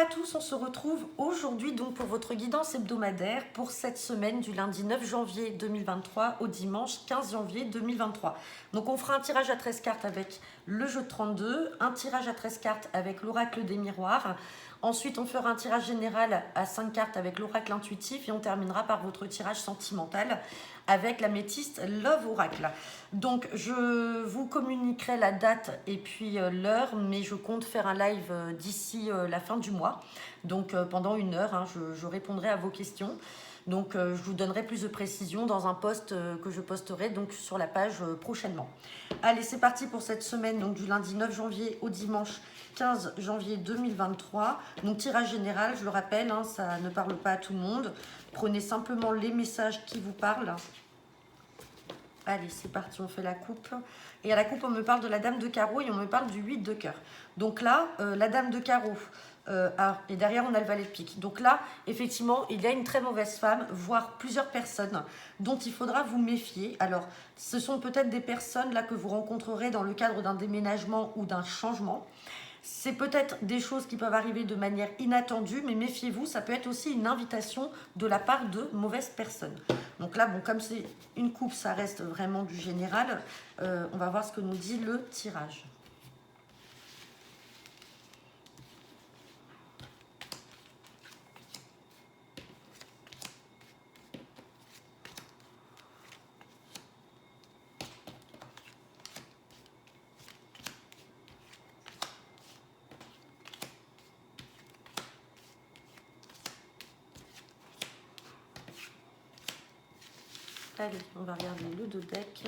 à tous, on se retrouve aujourd'hui donc pour votre guidance hebdomadaire pour cette semaine du lundi 9 janvier 2023 au dimanche 15 janvier 2023. Donc on fera un tirage à 13 cartes avec le jeu de 32, un tirage à 13 cartes avec l'oracle des miroirs. Ensuite, on fera un tirage général à 5 cartes avec l'oracle intuitif et on terminera par votre tirage sentimental avec l'améthyste Love Oracle. Donc, je vous communiquerai la date et puis l'heure, mais je compte faire un live d'ici la fin du mois. Donc, pendant 1 heure, hein, je répondrai à vos questions. Donc, je vous donnerai plus de précisions dans un post que je posterai donc sur la page prochainement. Allez, c'est parti pour cette semaine, donc du lundi 9 janvier au dimanche 15 janvier 2023. Donc, tirage général, je le rappelle, hein, ça ne parle pas à tout le monde. Prenez simplement les messages qui vous parlent. Allez, c'est parti, on fait la coupe. Et à la coupe, on me parle de la dame de carreau et on me parle du 8 de cœur. Donc là, la dame de carreau, et derrière, on a le valet de pique. Donc là, effectivement, il y a une très mauvaise femme, voire plusieurs personnes dont il faudra vous méfier. Alors, ce sont peut-être des personnes là que vous rencontrerez dans le cadre d'un déménagement ou d'un changement. C'est peut-être des choses qui peuvent arriver de manière inattendue, mais méfiez-vous, ça peut être aussi une invitation de la part de mauvaises personnes. Donc là, bon, comme c'est une coupe, ça reste vraiment du général. On va voir ce que nous dit le tirage. Allez, on va regarder le dos deck.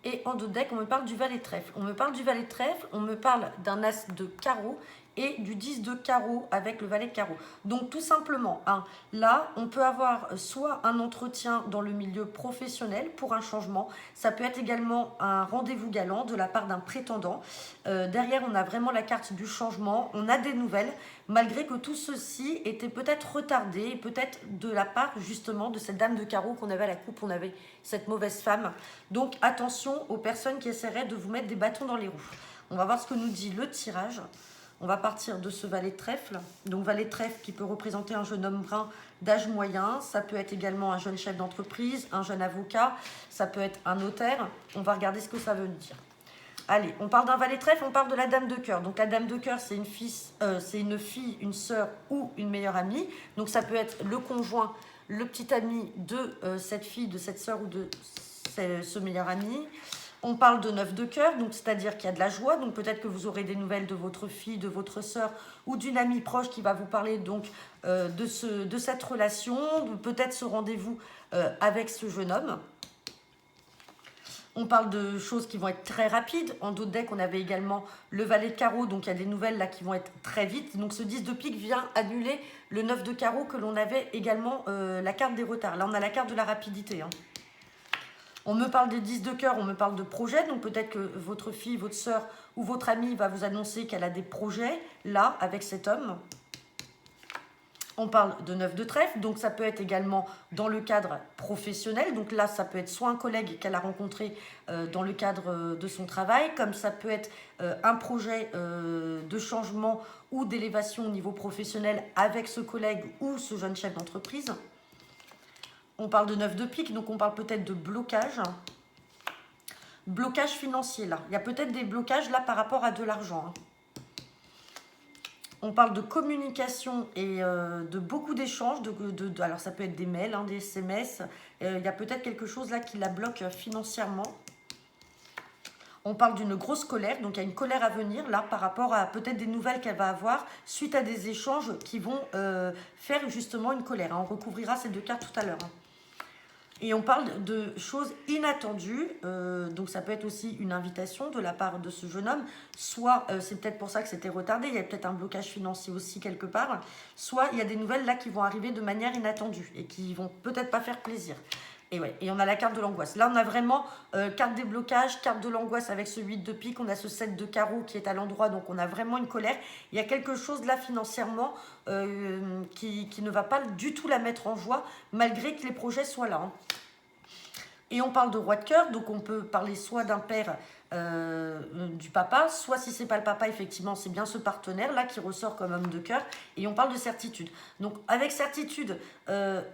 Et en dos deck, on me parle du valet de trèfle. On me parle du valet de trèfle, on me parle d'un as de carreau et du 10 de carreau avec le valet de carreau. Donc tout simplement, hein, là, on peut avoir soit un entretien dans le milieu professionnel pour un changement. Ça peut être également un rendez-vous galant de la part d'un prétendant. Derrière, on a vraiment la carte du changement. On a des nouvelles, malgré que tout ceci était peut-être retardé, peut-être de la part justement de cette dame de carreau qu'on avait à la coupe, on avait cette mauvaise femme. Donc attention aux personnes qui essaieraient de vous mettre des bâtons dans les roues. On va voir ce que nous dit le tirage. On va partir de ce valet de trèfle. Donc valet de trèfle qui peut représenter un jeune homme brun d'âge moyen. Ça peut être également un jeune chef d'entreprise, un jeune avocat. Ça peut être un notaire. On va regarder ce que ça veut dire. Allez, on parle d'un valet de trèfle, on parle de la dame de cœur. Donc la dame de cœur, c'est une fille, une sœur ou une meilleure amie. Donc ça peut être le conjoint, le petit ami de cette fille, de cette sœur ou de ce meilleur ami. On parle de 9 de cœur, donc c'est-à-dire qu'il y a de la joie. Donc peut-être que vous aurez des nouvelles de votre fille, de votre sœur ou d'une amie proche qui va vous parler donc de cette relation, peut-être ce rendez-vous avec ce jeune homme. On parle de choses qui vont être très rapides. En dos de deck, on avait également le valet de carreau, donc il y a des nouvelles là qui vont être très vite. Donc ce 10 de pique vient annuler le 9 de carreau que l'on avait également la carte des retards. Là, on a la carte de la rapidité, hein. On me parle des 10 de cœur, on me parle de projets. Donc peut-être que votre fille, votre sœur ou votre amie va vous annoncer qu'elle a des projets là avec cet homme. On parle de 9 de trèfle, donc ça peut être également dans le cadre professionnel. Donc là, ça peut être soit un collègue qu'elle a rencontré dans le cadre de son travail, comme ça peut être un projet de changement ou d'élévation au niveau professionnel avec ce collègue ou ce jeune chef d'entreprise. On parle de 9 de pique, donc on parle peut-être de blocage. Blocage financier, là. Il y a peut-être des blocages là par rapport à de l'argent, hein. On parle de communication et de beaucoup d'échanges. Alors, ça peut être des mails, hein, des SMS. Il y a peut-être quelque chose là qui la bloque financièrement. On parle d'une grosse colère. Donc, il y a une colère à venir là par rapport à peut-être des nouvelles qu'elle va avoir suite à des échanges qui vont faire justement une colère, hein. On recouvrira ces 2 cartes tout à l'heure, hein. Et on parle de choses inattendues, donc ça peut être aussi une invitation de la part de ce jeune homme, soit c'est peut-être pour ça que c'était retardé, il y a peut-être un blocage financier aussi quelque part, soit il y a des nouvelles là qui vont arriver de manière inattendue et qui vont peut-être pas faire plaisir. Et ouais, et on a la carte de l'angoisse. Là, on a vraiment carte des blocages, carte de l'angoisse avec ce 8 de pique. On a ce 7 de carreau qui est à l'endroit. Donc, on a vraiment une colère. Il y a quelque chose là financièrement qui ne va pas du tout la mettre en joie, malgré que les projets soient là, hein. Et on parle de roi de cœur. Donc, on peut parler soit d'un père du papa, soit si c'est pas le papa, effectivement, c'est bien ce partenaire-là qui ressort comme homme de cœur, et on parle de certitude. Donc avec certitude,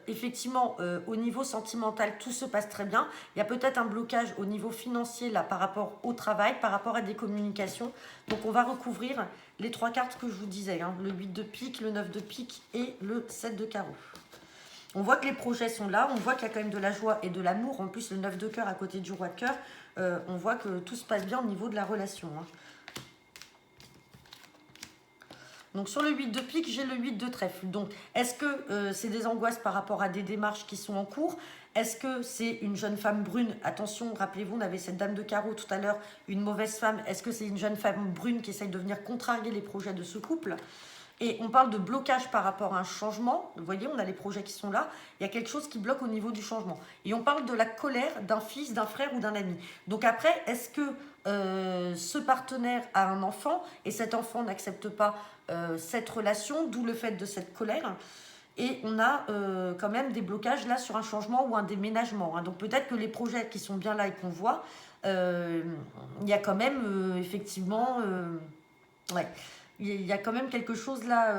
effectivement, au niveau sentimental, tout se passe très bien. Il y a peut-être un blocage au niveau financier, là, par rapport au travail, par rapport à des communications. Donc on va recouvrir les 3 cartes que je vous disais, hein, le 8 de pique, le 9 de pique et le 7 de carreau. On voit que les projets sont là, on voit qu'il y a quand même de la joie et de l'amour. En plus, le 9 de cœur à côté du roi de cœur, on voit que tout se passe bien au niveau de la relation. Hein. Donc sur le 8 de pique, j'ai le 8 de trèfle. Donc est-ce que c'est des angoisses par rapport à des démarches qui sont en cours? Est-ce que c'est une jeune femme brune? Attention, rappelez-vous, on avait cette dame de carreau tout à l'heure, une mauvaise femme. Est-ce que c'est une jeune femme brune qui essaye de venir contrarier les projets de ce couple? Et on parle de blocage par rapport à un changement. Vous voyez, on a les projets qui sont là. Il y a quelque chose qui bloque au niveau du changement. Et on parle de la colère d'un fils, d'un frère ou d'un ami. Donc après, est-ce que ce partenaire a un enfant et cet enfant n'accepte pas cette relation, d'où le fait de cette colère? Et on a quand même des blocages là sur un changement ou un déménagement. Hein. Donc peut-être que les projets qui sont bien là et qu'on voit, il y a quand même effectivement... ouais. Il y a quand même quelque chose là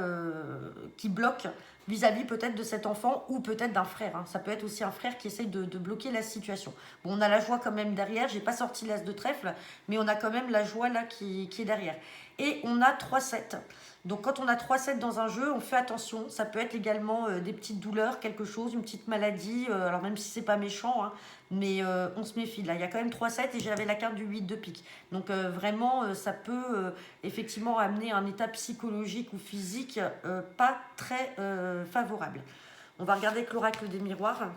qui bloque vis-à-vis peut-être de cet enfant ou peut-être d'un frère. Hein. Ça peut être aussi un frère qui essaye de bloquer la situation. Bon, on a la joie quand même derrière. J'ai pas sorti l'as de trèfle, mais on a quand même la joie là qui est derrière. Et on a 3-7. Donc quand on a 3-7 dans un jeu, on fait attention. Ça peut être également des petites douleurs, quelque chose, une petite maladie. Alors même si c'est pas méchant, hein, mais on se méfie. Là, il y a quand même 3-7 et j'avais la carte du 8 de pique. Donc vraiment, ça peut effectivement amener un état psychologique ou physique pas très favorable. On va regarder avec l'oracle des miroirs.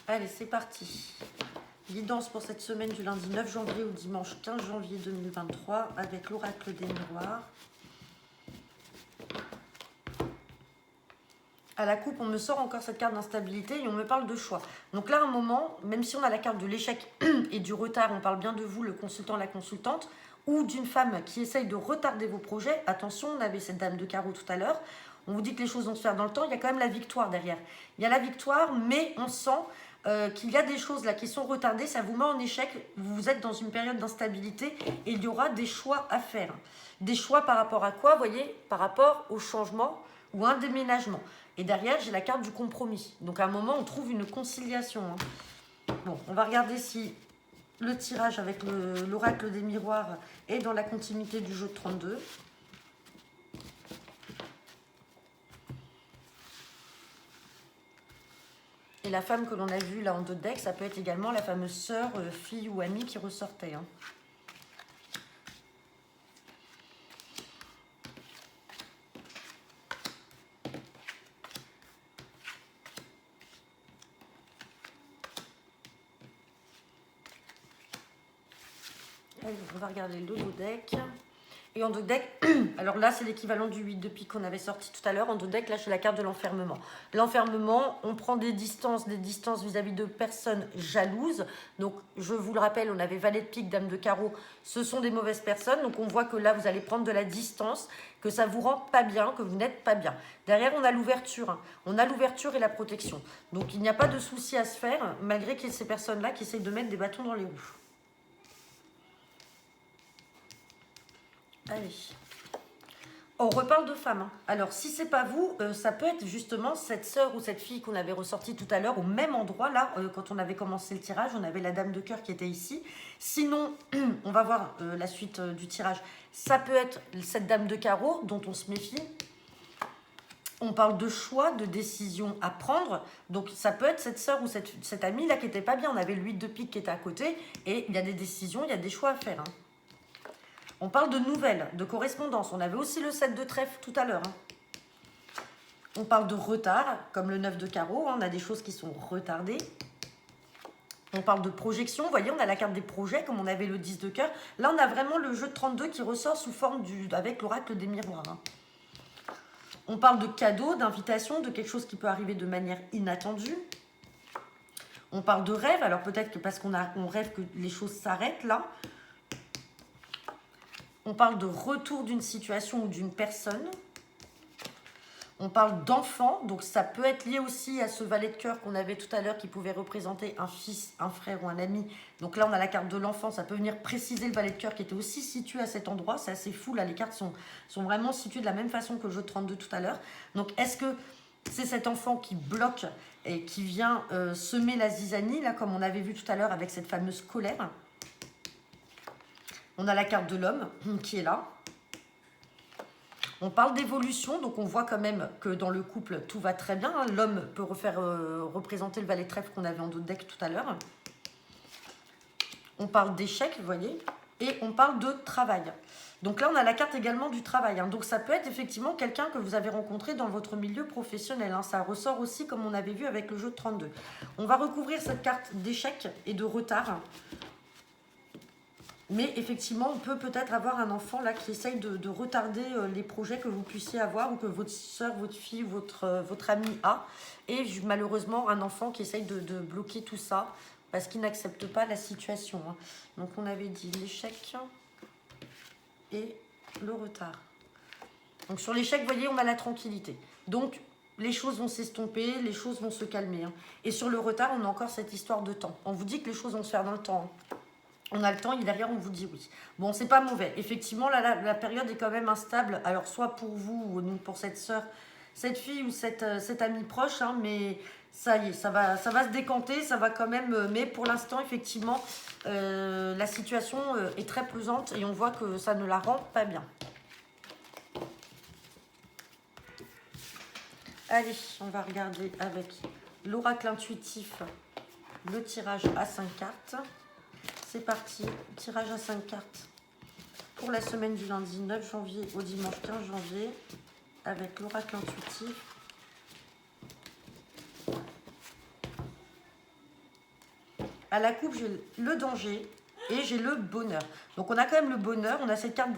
Allez, c'est parti. Guidance pour cette semaine du lundi 9 janvier au dimanche 15 janvier 2023 avec l'oracle des miroirs. À la coupe, on me sort encore cette carte d'instabilité et on me parle de choix. Donc là, à un moment, même si on a la carte de l'échec et du retard, on parle bien de vous, le consultant, la consultante, ou d'une femme qui essaye de retarder vos projets. Attention, on avait cette dame de carreau tout à l'heure. On vous dit que les choses vont se faire dans le temps. Il y a quand même la victoire derrière. Il y a la victoire, mais on sent qu'il y a des choses là qui sont retardées. Ça vous met en échec. Vous êtes dans une période d'instabilité et il y aura des choix à faire. Des choix par rapport à quoi? Vous voyez, par rapport au changement ou un déménagement. Et derrière, j'ai la carte du compromis. Donc, à un moment, on trouve une conciliation. Hein. Bon, on va regarder si le tirage avec l'oracle des miroirs est dans la continuité du jeu de 32. Et la femme que l'on a vue là en 2 decks, ça peut être également la fameuse sœur, fille ou amie qui ressortait. Hein. Allez, on va regarder le dos deck. Et en 2 decks, alors là c'est l'équivalent du 8 de pique qu'on avait sorti tout à l'heure. En 2 decks, là j'ai la carte de l'enfermement. L'enfermement, on prend des distances vis-à-vis de personnes jalouses. Donc je vous le rappelle, on avait valet de pique, dame de carreau. Ce sont des mauvaises personnes. Donc on voit que là vous allez prendre de la distance, que ça vous rend pas bien, que vous n'êtes pas bien. Derrière on a l'ouverture. Hein. On a l'ouverture et la protection. Donc il n'y a pas de souci à se faire, malgré qu'il y ait ces personnes-là qui essayent de mettre des bâtons dans les roues. Allez. On reparle de femmes. Hein. Alors, si c'est pas vous, ça peut être justement cette sœur ou cette fille qu'on avait ressortie tout à l'heure au même endroit. Là, quand on avait commencé le tirage, on avait la dame de cœur qui était ici. Sinon, on va voir la suite du tirage. Ça peut être cette dame de carreau dont on se méfie. On parle de choix, de décision à prendre. Donc, ça peut être cette sœur ou cette amie là qui était pas bien. On avait le 8 de pique qui était à côté. Et il y a des décisions, il y a des choix à faire. Hein. On parle de nouvelles, de correspondance. On avait aussi le 7 de trèfle tout à l'heure. Hein. On parle de retard, comme le 9 de carreau. Hein. On a des choses qui sont retardées. On parle de projection. Vous voyez, on a la carte des projets, comme on avait le 10 de cœur. Là, on a vraiment le jeu de 32 qui ressort sous forme avec l'oracle des miroirs. Hein. On parle de cadeaux, d'invitations, de quelque chose qui peut arriver de manière inattendue. On parle de rêve. Alors peut-être que parce qu'on rêve que les choses s'arrêtent là. On parle de retour d'une situation ou d'une personne. On parle d'enfants, donc ça peut être lié aussi à ce valet de cœur qu'on avait tout à l'heure qui pouvait représenter un fils, un frère ou un ami. Donc là, on a la carte de l'enfant, ça peut venir préciser le valet de cœur qui était aussi situé à cet endroit. C'est assez fou, là, les cartes sont vraiment situées de la même façon que le jeu de 32 tout à l'heure. Donc est-ce que c'est cet enfant qui bloque et qui vient semer la zizanie, là, comme on avait vu tout à l'heure avec cette fameuse colère? On a la carte de l'homme qui est là. On parle d'évolution, donc on voit quand même que dans le couple, tout va très bien. L'homme peut représenter le valet de trèfle qu'on avait en dos de deck tout à l'heure. On parle d'échec, vous voyez, et on parle de travail. Donc là, on a la carte également du travail. Donc ça peut être effectivement quelqu'un que vous avez rencontré dans votre milieu professionnel. Ça ressort aussi comme on avait vu avec le jeu de 32. On va recouvrir cette carte d'échec et de retard. Mais effectivement, on peut peut-être avoir un enfant là qui essaye de retarder les projets que vous puissiez avoir ou que votre soeur, votre fille, votre ami a. Et malheureusement, un enfant qui essaye de bloquer tout ça parce qu'il n'accepte pas la situation. Donc on avait dit l'échec et le retard. Donc sur l'échec, vous voyez, on a la tranquillité. Donc les choses vont s'estomper, les choses vont se calmer. Et sur le retard, on a encore cette histoire de temps. On vous dit que les choses vont se faire dans le temps. On a le temps et derrière, on vous dit oui. Bon, c'est pas mauvais. Effectivement, là, la période est quand même instable. Alors, soit pour vous ou pour cette sœur, cette fille ou cet ami proche, mais ça y est, ça va se décanter, ça va quand même. Mais pour l'instant, effectivement, la situation est très pesante et on voit que ça ne la rend pas bien. Allez, on va regarder avec l'oracle intuitif le tirage à 5 cartes. C'est parti, tirage à 5 cartes pour la semaine du lundi 9 janvier au dimanche 15 janvier avec l'oracle intuitif. À la coupe, j'ai le danger et j'ai le bonheur. Donc on a quand même le bonheur, on a cette carte,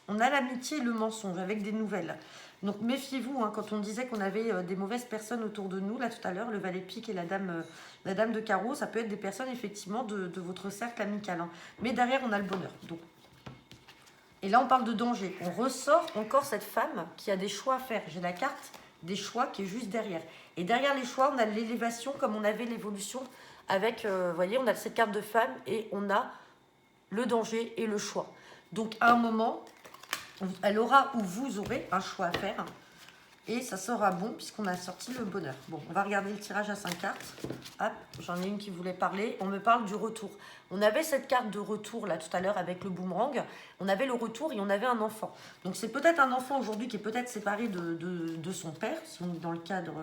on a l'amitié et le mensonge avec des nouvelles. Donc méfiez-vous, quand on disait qu'on avait des mauvaises personnes autour de nous, là tout à l'heure, le valet de pique et la dame de carreau, ça peut être des personnes effectivement de votre cercle amical. Mais derrière, on a le bonheur. Donc. Et là, on parle de danger. On ressort encore cette femme qui a des choix à faire. J'ai la carte des choix qui est juste derrière. Et derrière les choix, on a l'élévation comme on avait l'évolution avec, vous voyez, on a cette carte de femme et on a le danger et le choix. Donc à un moment, elle aura ou vous aurez un choix à faire et ça sera bon puisqu'on a sorti le bonheur. Bon, on va regarder le tirage à 5 cartes. Hop, j'en ai une qui voulait parler. On me parle du retour. On avait cette carte de retour là tout à l'heure avec le boomerang. On avait le retour et on avait un enfant. Donc c'est peut-être un enfant aujourd'hui qui est peut-être séparé de son père, si on est dans le cadre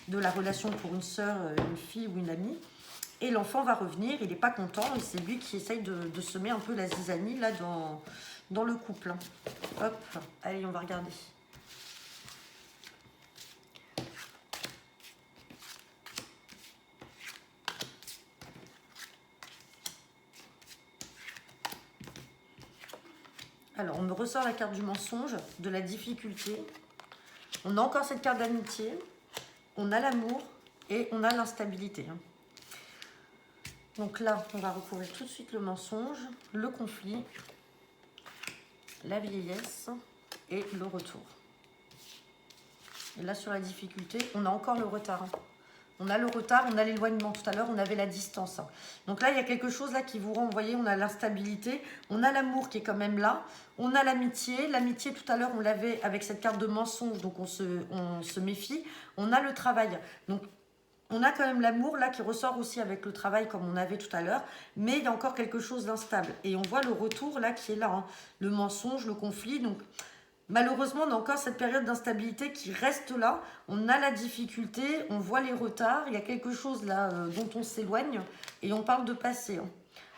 de la relation pour une sœur, une fille ou une amie. Et l'enfant va revenir, il n'est pas content et c'est lui qui essaye de semer un peu la zizanie là dans le couple. Hop, allez, on va regarder. Alors, on me ressort la carte du mensonge, de la difficulté. On a encore cette carte d'amitié. On a l'amour et on a l'instabilité. Donc là, on va recouvrir tout de suite le mensonge, le conflit, la vieillesse et le retour. Et là, sur la difficulté, on a encore le retard. On a le retard, on a l'éloignement. Tout à l'heure, on avait la distance. Donc là, il y a quelque chose là qui vous rend, vous voyez, on a l'instabilité, on a l'amour qui est quand même là, on a l'amitié. L'amitié, tout à l'heure, on l'avait avec cette carte de mensonge, donc on se méfie. On a le travail. Donc, on a quand même l'amour là qui ressort aussi avec le travail comme on avait tout à l'heure, mais il y a encore quelque chose d'instable. Et on voit le retour là qui est là, le mensonge, le conflit. Donc malheureusement, on a encore cette période d'instabilité qui reste là. On a la difficulté, on voit les retards, il y a quelque chose là dont on s'éloigne et on parle de passé.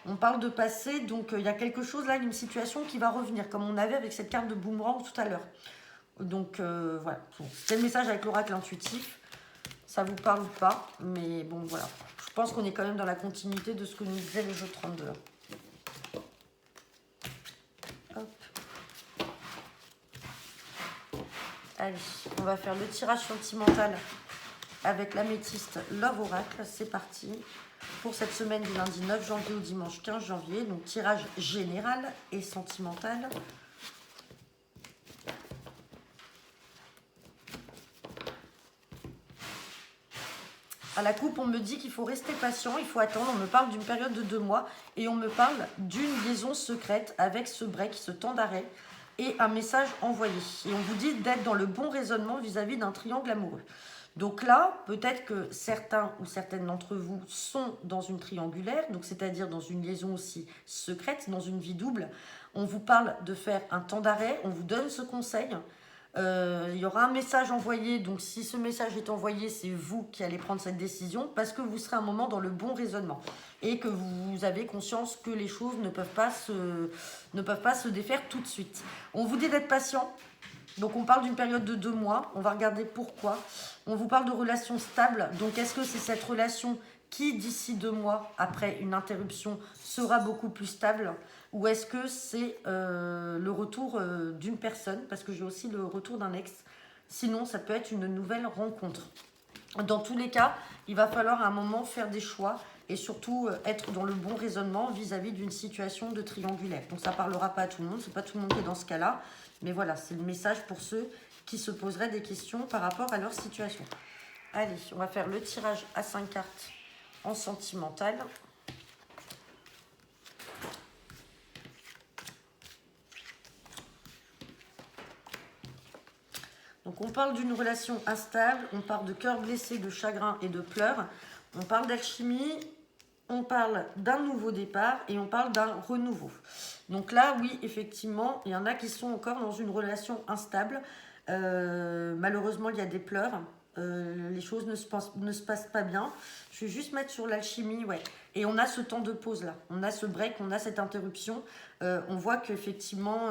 On parle de passé, donc il y a quelque chose là, une situation qui va revenir, comme on avait avec cette carte de boomerang tout à l'heure. Donc voilà, c'est le message avec l'oracle intuitif. Ça vous parle ou pas, mais bon, voilà. Je pense qu'on est quand même dans la continuité de ce que nous disait le jeu 32. Hop. Allez, on va faire le tirage sentimental avec l'améthyste Love Oracle. C'est parti pour cette semaine du lundi 9 janvier au dimanche 15 janvier. Donc, tirage général et sentimental. À la coupe, on me dit qu'il faut rester patient, il faut attendre. On me parle d'une période de 2 mois et on me parle d'une liaison secrète avec ce break, ce temps d'arrêt et un message envoyé. Et on vous dit d'être dans le bon raisonnement vis-à-vis d'un triangle amoureux. Donc là, peut-être que certains ou certaines d'entre vous sont dans une triangulaire, donc c'est-à-dire dans une liaison aussi secrète, dans une vie double. On vous parle de faire un temps d'arrêt, on vous donne ce conseil. Il y aura un message envoyé, donc si ce message est envoyé, c'est vous qui allez prendre cette décision parce que vous serez un moment dans le bon raisonnement et que vous avez conscience que les choses ne peuvent pas se défaire tout de suite. On vous dit d'être patient. Donc on parle d'une période de 2 mois, on va regarder pourquoi. On vous parle de relations stables, donc est-ce que c'est cette relation qui d'ici 2 mois, après une interruption, sera beaucoup plus stable? Ou est-ce que c'est le retour d'une personne? Parce que j'ai aussi le retour d'un ex. Sinon, ça peut être une nouvelle rencontre. Dans tous les cas, il va falloir à un moment faire des choix et surtout être dans le bon raisonnement vis-à-vis d'une situation de triangulaire. Donc ça ne parlera pas à tout le monde, c'est pas tout le monde qui est dans ce cas-là. Mais voilà, c'est le message pour ceux qui se poseraient des questions par rapport à leur situation. Allez, on va faire le tirage à 5 cartes en sentimental. Donc on parle d'une relation instable, on parle de cœur blessé, de chagrin et de pleurs, on parle d'alchimie, on parle d'un nouveau départ et on parle d'un renouveau. Donc là, oui, effectivement, il y en a qui sont encore dans une relation instable. Malheureusement, il y a des pleurs. Les choses ne se passent pas bien. Je vais juste mettre sur l'alchimie, ouais. Et on a ce temps de pause là. On a ce break, on a cette interruption. On voit qu'effectivement...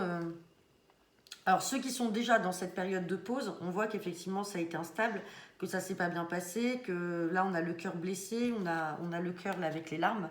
Alors, ceux qui sont déjà dans cette période de pause, on voit qu'effectivement, ça a été instable, que ça ne s'est pas bien passé, que là, on a le cœur blessé, on a le cœur là avec les larmes.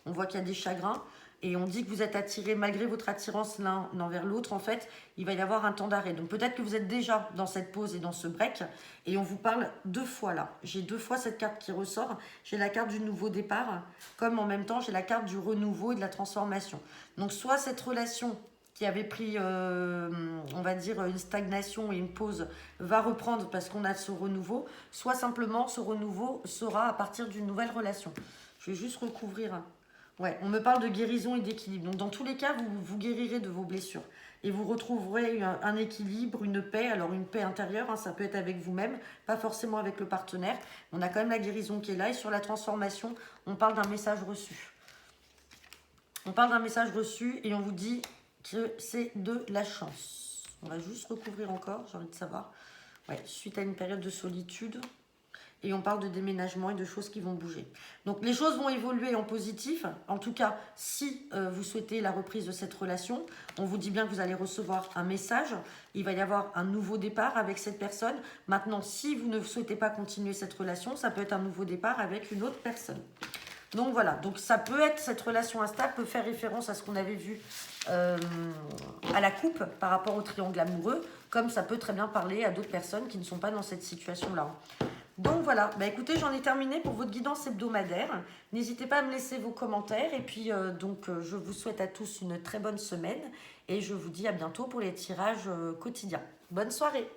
On voit qu'il y a des chagrins. Et on dit que vous êtes attirés, malgré votre attirance l'un envers l'autre, en fait, il va y avoir un temps d'arrêt. Donc, peut-être que vous êtes déjà dans cette pause et dans ce break. Et on vous parle 2 fois là. J'ai 2 fois cette carte qui ressort. J'ai la carte du nouveau départ, comme en même temps, j'ai la carte du renouveau et de la transformation. Donc, soit cette relation qui avait pris, on va dire, une stagnation et une pause, va reprendre parce qu'on a ce renouveau, soit simplement ce renouveau sera à partir d'une nouvelle relation. Je vais juste recouvrir. Ouais, on me parle de guérison et d'équilibre. Donc dans tous les cas, vous guérirez de vos blessures. Et vous retrouverez un équilibre, une paix. Alors une paix intérieure, hein, ça peut être avec vous-même, pas forcément avec le partenaire. On a quand même la guérison qui est là. Et sur la transformation, on parle d'un message reçu. On parle d'un message reçu et on vous dit... que c'est de la chance. On va juste recouvrir encore, j'ai envie de savoir. Ouais, suite à une période de solitude. Et on parle de déménagement et de choses qui vont bouger. Donc les choses vont évoluer en positif. En tout cas, si vous souhaitez la reprise de cette relation, on vous dit bien que vous allez recevoir un message. Il va y avoir un nouveau départ avec cette personne. Maintenant, si vous ne souhaitez pas continuer cette relation, ça peut être un nouveau départ avec une autre personne. Donc voilà, donc ça peut être, cette relation instable peut faire référence à ce qu'on avait vu à la coupe par rapport au triangle amoureux, comme ça peut très bien parler à d'autres personnes qui ne sont pas dans cette situation-là. Donc voilà, bah écoutez, j'en ai terminé pour votre guidance hebdomadaire. N'hésitez pas à me laisser vos commentaires et puis je vous souhaite à tous une très bonne semaine et je vous dis à bientôt pour les tirages quotidiens. Bonne soirée!